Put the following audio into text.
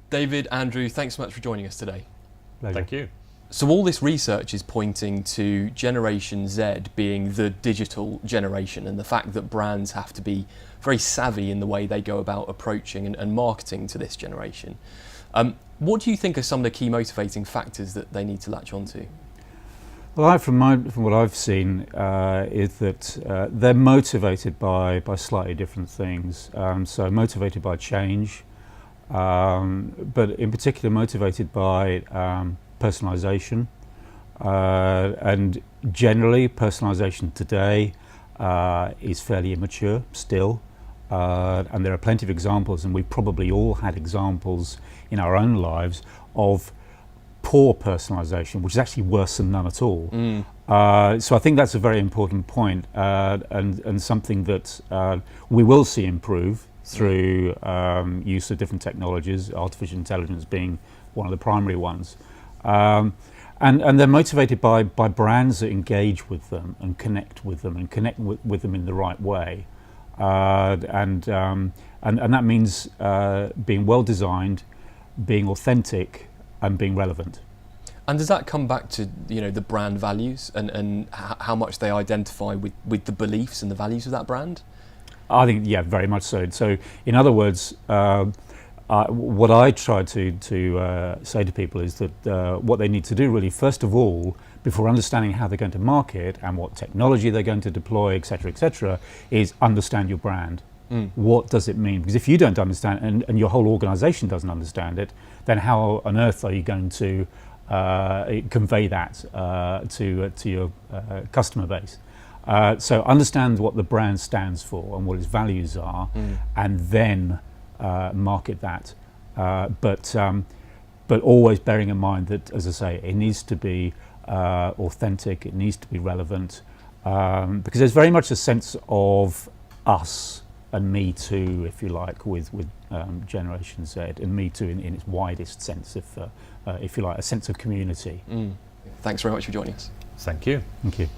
David, Andrew, thanks so much for joining us today. Pleasure. Thank you. So all this research is pointing to Generation Z being the digital generation, and the fact that brands have to be very savvy in the way they go about approaching and marketing to this generation. What do you think are some of the key motivating factors that they need to latch onto? Well, from what I've seen, is that they're motivated by slightly different things. So motivated by change, but in particular motivated by personalisation, and generally personalisation today is fairly immature still, and there are plenty of examples, and we've probably all had examples in our own lives of poor personalisation, which is actually worse than none at all. So I think that's a very important point, and something that we will see improve through use of different technologies, artificial intelligence being one of the primary ones. And they're motivated by brands that engage with them and connect with them with them in the right way. And that means being well designed, being authentic, and being relevant. And does that come back to the brand values and how much they identify with the beliefs and the values of that brand? I think, yeah, very much so. So, in other words, what I try to say to people is that what they need to do really, first of all, before understanding how they're going to market and what technology they're going to deploy, etc., is understand your brand. What does it mean? Because if you don't understand and your whole organisation doesn't understand it, then how on earth are you going to convey that to your customer base? So understand what the brand stands for and what its values are, and then market that. But always bearing in mind that, as I say, it needs to be authentic. It needs to be relevant, because there's very much a sense of us and me too, if you like, with Generation Z, and me too in its widest sense, if you like, a sense of community. Thanks very much for joining us. Thank you. Thank you.